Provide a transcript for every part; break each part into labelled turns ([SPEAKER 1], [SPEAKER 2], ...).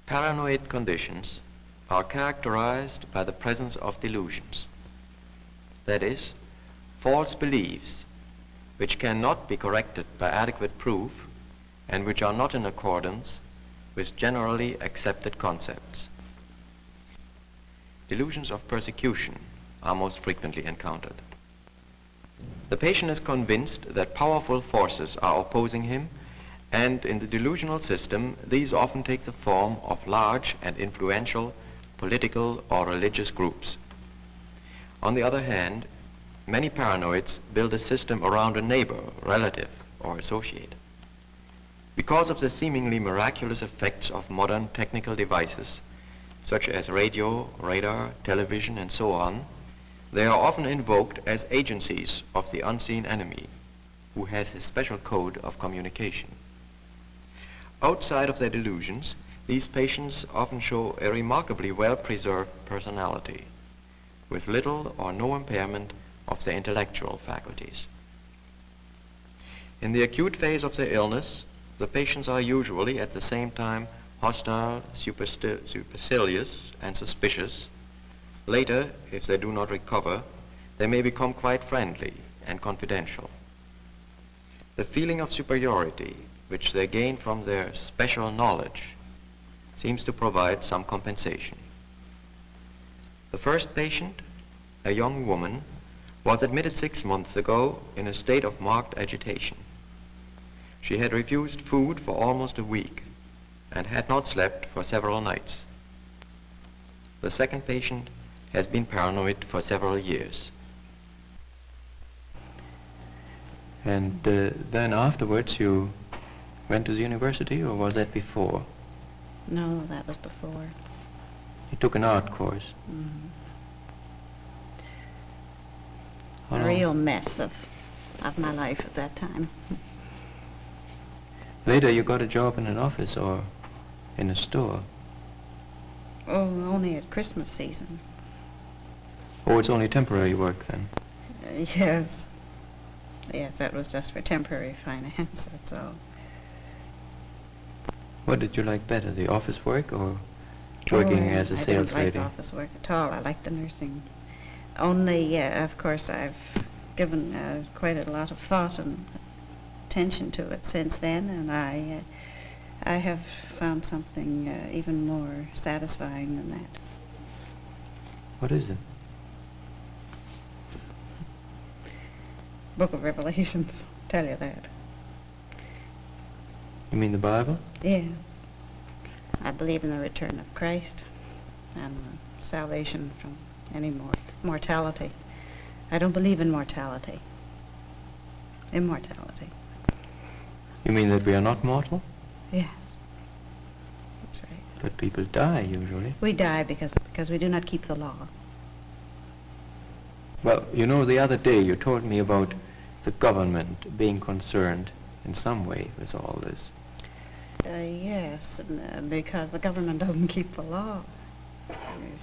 [SPEAKER 1] Paranoid conditions are characterized by the presence of delusions. That is, false beliefs which cannot be corrected by adequate proof and which are not in accordance with generally accepted concepts. Delusions of persecution are most frequently encountered. The patient is convinced that powerful forces are opposing him, and in the delusional system, these often take the form of large and influential political or religious groups. On the other hand, many paranoids build a system around a neighbor, relative, or associate. Because of the seemingly miraculous effects of modern technical devices, such as radio, radar, television, and so on, they are often invoked as agencies of the unseen enemy, who has his special code of communication. Outside of their delusions, these patients often show a remarkably well-preserved personality, with little or no impairment of their intellectual faculties. In the acute phase of their illness, the patients are usually at the same time hostile, supercilious, and suspicious. Later, if they do not recover, they may become quite friendly and confidential. The feeling of superiority, which they gain from their special knowledge, seems to provide some compensation. The first patient, a young woman, was admitted 6 months ago in a state of marked agitation. She had refused food for almost a week and had not slept for several nights. The second patient has been paranoid for several years.
[SPEAKER 2] And then afterwards you went to the university, or was that before?
[SPEAKER 3] No, that was before.
[SPEAKER 2] You took an art course.
[SPEAKER 3] Mm-hmm.
[SPEAKER 2] How
[SPEAKER 3] A
[SPEAKER 2] long?
[SPEAKER 3] real mess of my life at that time.
[SPEAKER 2] Later you got a job in an office or in a store.
[SPEAKER 3] Oh, only at Christmas season.
[SPEAKER 2] Oh, it's only temporary work then.
[SPEAKER 3] Yes. Yes, that was just for temporary finance, that's all.
[SPEAKER 2] What did you like better, the office work or working as a sales
[SPEAKER 3] I didn't
[SPEAKER 2] lady?
[SPEAKER 3] like office work at all. I liked the nursing. Only, of course, I've given quite a lot of thought and attention to it since then, and I have found something even more satisfying than that.
[SPEAKER 2] What is it?
[SPEAKER 3] Book of Revelations, tell you that.
[SPEAKER 2] You mean the Bible?
[SPEAKER 3] Yes. I believe in the return of Christ and salvation from any mortality. I don't believe in mortality. Immortality.
[SPEAKER 2] You mean that we are not mortal?
[SPEAKER 3] Yes. That's right.
[SPEAKER 2] But people die usually.
[SPEAKER 3] We die because we do not keep the law.
[SPEAKER 2] Well, you know, the other day you told me about the government being concerned in some way with all this.
[SPEAKER 3] Yes, because the government doesn't keep the law. You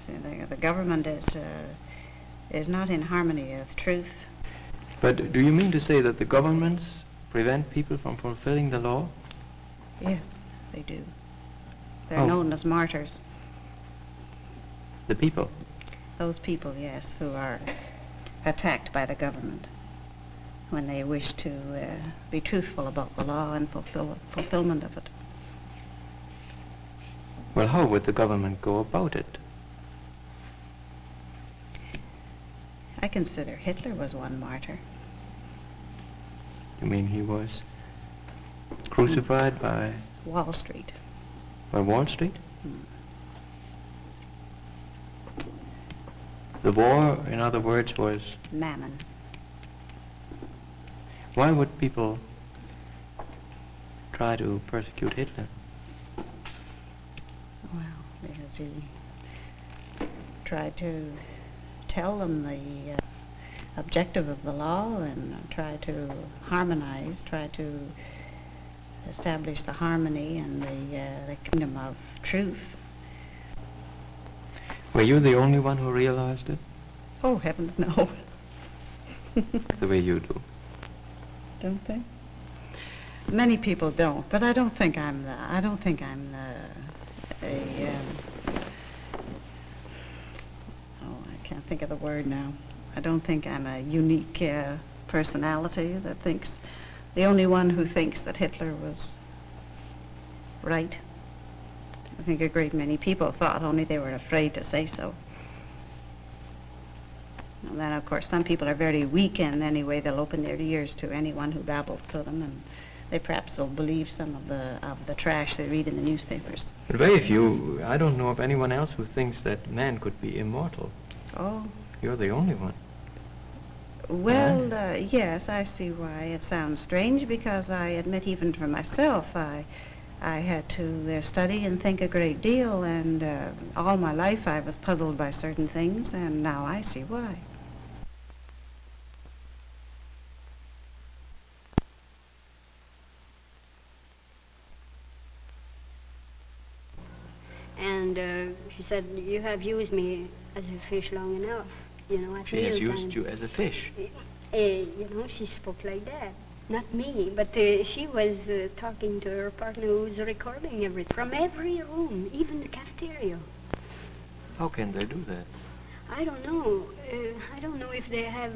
[SPEAKER 3] see, the government is not in harmony with truth.
[SPEAKER 2] But do you mean to say that the governments prevent people from fulfilling the law?
[SPEAKER 3] Yes, they do. They're
[SPEAKER 2] Oh.
[SPEAKER 3] known as martyrs.
[SPEAKER 2] The people?
[SPEAKER 3] Those people, yes, who are attacked by the government when they wish to be truthful about the law and fulfillment of it.
[SPEAKER 2] Well, how would the government go about it?
[SPEAKER 3] I consider Hitler was one martyr.
[SPEAKER 2] You mean he was crucified by
[SPEAKER 3] Wall Street.
[SPEAKER 2] Wall Street?
[SPEAKER 3] Hmm.
[SPEAKER 2] The war, in other words, was...
[SPEAKER 3] Mammon.
[SPEAKER 2] Why would people try to persecute Hitler?
[SPEAKER 3] Well, because he tried to tell them the objective of the law and try to harmonize, try to establish the harmony and the kingdom of truth.
[SPEAKER 2] Were you the only one who realized it?
[SPEAKER 3] Oh, heavens, no.
[SPEAKER 2] The way you do.
[SPEAKER 3] Don't they? Many people don't, but I don't think I'm think of the word now. I don't think I'm a unique personality that thinks, the only one who thinks that Hitler was right. I think a great many people thought, only they were afraid to say so. And then, of course, some people are very weak, and anyway, they'll open their ears to anyone who babbles to them, and they perhaps will believe some of the trash they read in the newspapers.
[SPEAKER 2] But very few, I don't know of anyone else who thinks that man could be immortal.
[SPEAKER 3] Oh.
[SPEAKER 2] You're the only one.
[SPEAKER 3] Well, yes, I see why it sounds strange, because I admit even for myself, I had to study and think a great deal, and all my life I was puzzled by certain things, and now I see why.
[SPEAKER 4] And she said, you have used me as a fish long enough. You know, at
[SPEAKER 2] She has
[SPEAKER 4] mealtime.
[SPEAKER 2] used you as a fish.
[SPEAKER 4] You know, she spoke like that. Not me, but she was talking to her partner who was recording everything from every room, even the cafeteria.
[SPEAKER 2] How can they do that?
[SPEAKER 4] I don't know. I don't know if they have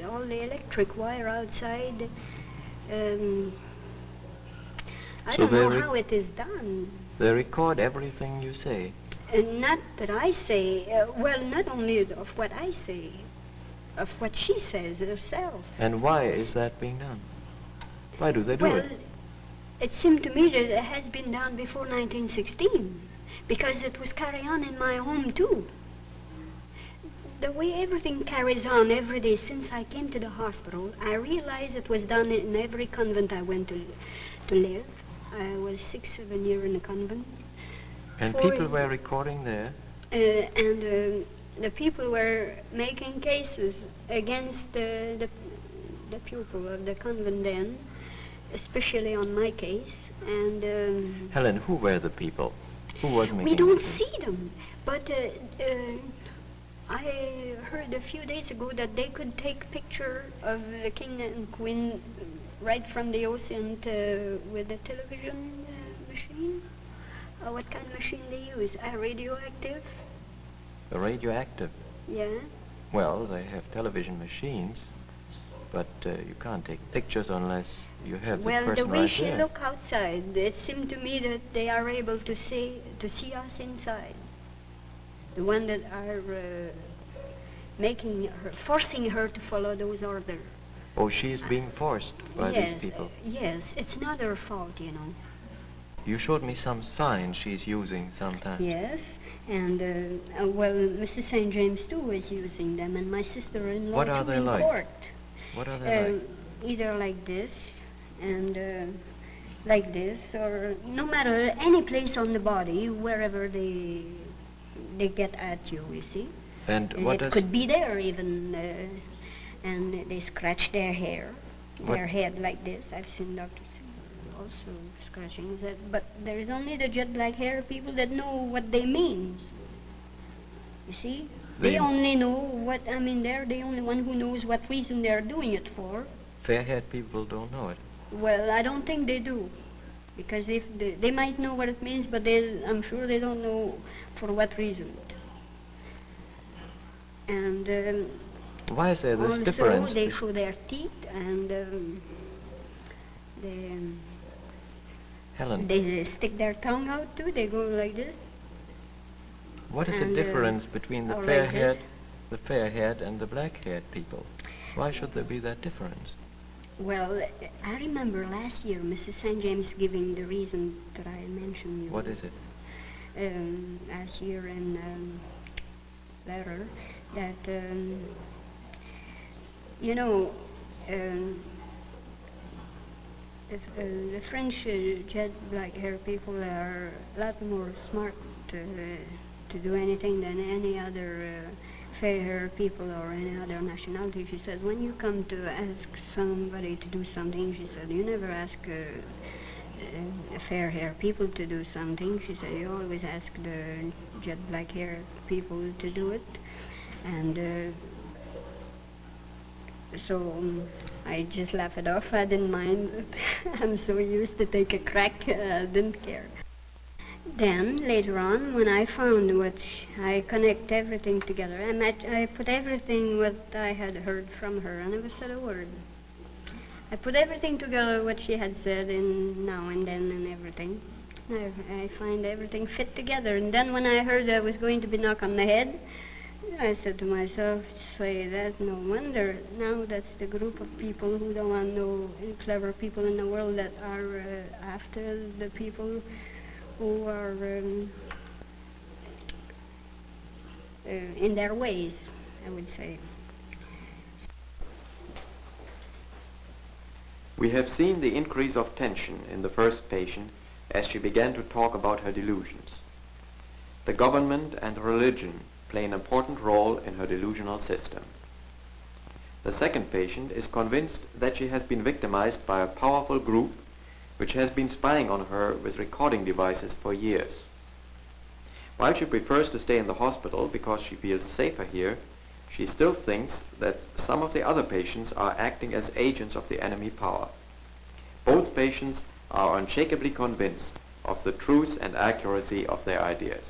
[SPEAKER 4] all the electric wire outside. I
[SPEAKER 2] So
[SPEAKER 4] don't know
[SPEAKER 2] they
[SPEAKER 4] how it is done.
[SPEAKER 2] They record everything you say.
[SPEAKER 4] Not that I say, well, not only of what I say, of what she says herself.
[SPEAKER 2] And why is that being done? Why do they do
[SPEAKER 4] Well,
[SPEAKER 2] it?
[SPEAKER 4] it seemed to me that it has been done before 1916, because it was carried on in my home too. The way everything carries on every day since I came to the hospital, I realized it was done in every convent I went to live. I was 6-7 years in a convent.
[SPEAKER 2] And
[SPEAKER 4] For-
[SPEAKER 2] people were recording there.
[SPEAKER 4] And the people were making cases against the pupil of the convent then, especially on my case. And
[SPEAKER 2] Helen, who were the people? Who was making
[SPEAKER 4] we don't
[SPEAKER 2] the
[SPEAKER 4] see them. But I heard a few days ago that they could take picture of the king and queen right from the ocean with the television machine. What kind of machine they use? Radioactive?
[SPEAKER 2] The radioactive?
[SPEAKER 4] Yeah.
[SPEAKER 2] Well, they have television machines, but you can't take pictures unless you have
[SPEAKER 4] Well,
[SPEAKER 2] this
[SPEAKER 4] the
[SPEAKER 2] person
[SPEAKER 4] way
[SPEAKER 2] right
[SPEAKER 4] she
[SPEAKER 2] there.
[SPEAKER 4] looked outside, it seemed to me that they are able to see us inside. The one that are forcing her to follow those orders.
[SPEAKER 2] Oh, she is being forced by
[SPEAKER 4] yes,
[SPEAKER 2] these people.
[SPEAKER 4] Yes, it's not her fault, you know.
[SPEAKER 2] You showed me some signs she's using sometimes.
[SPEAKER 4] Yes, and well, Mrs. St. James too was using them, and my sister-in-law
[SPEAKER 2] What are
[SPEAKER 4] too
[SPEAKER 2] they
[SPEAKER 4] in
[SPEAKER 2] like?
[SPEAKER 4] court.
[SPEAKER 2] What are they like?
[SPEAKER 4] Either like this, and like this, or no matter any place on the body, wherever they get at you, you see.
[SPEAKER 2] And what
[SPEAKER 4] it
[SPEAKER 2] does...
[SPEAKER 4] could be there even, and they scratch their hair,
[SPEAKER 2] What-
[SPEAKER 4] their head like this. I've seen doctors also scratching that, but there is only the jet black hair people that know what they mean. You see? They only know what, I mean, they're the only one who knows what reason they're doing it for.
[SPEAKER 2] Fair-haired people don't know it.
[SPEAKER 4] Well, I don't think they do, because if they might know what it means, but I'm sure they don't know for what reason. And
[SPEAKER 2] Why is there this
[SPEAKER 4] also
[SPEAKER 2] difference?
[SPEAKER 4] they show their teeth, and
[SPEAKER 2] Helen,
[SPEAKER 4] they stick their tongue out too. They go like this.
[SPEAKER 2] what is the
[SPEAKER 4] and,
[SPEAKER 2] difference between the
[SPEAKER 4] or like
[SPEAKER 2] fair-haired and the black-haired people? Why should there be that difference?
[SPEAKER 4] Well, I remember last year Mrs. St. James giving the reason that I mentioned. You
[SPEAKER 2] What
[SPEAKER 4] know,
[SPEAKER 2] is it?
[SPEAKER 4] last year in letter that you know the French jet black hair people are a lot more smart to do anything than any other fair hair people or any other nationality. She said, when you come to ask somebody to do something, she said, you never ask fair hair people to do something. She said, you always ask the jet black hair people to do it. And so I just laughed it off. I didn't mind. I'm so used to take a crack, I didn't care. Then, later on, when I found I connect everything together. I put everything what I had heard from her. I never said a word. I put everything together what she had said in now and then and everything. I find everything fit together. And then when I heard I was going to be knocked on the head, I said to myself, say that, no wonder. Now that's the group of people who don't want no clever people in the world that are after the people who are in their ways, I would say.
[SPEAKER 1] We have seen the increase of tension in the first patient as she began to talk about her delusions. The government and religion play an important role in her delusional system. The second patient is convinced that she has been victimized by a powerful group which has been spying on her with recording devices for years. While she prefers to stay in the hospital because she feels safer here, she still thinks that some of the other patients are acting as agents of the enemy power. Both patients are unshakably convinced of the truth and accuracy of their ideas.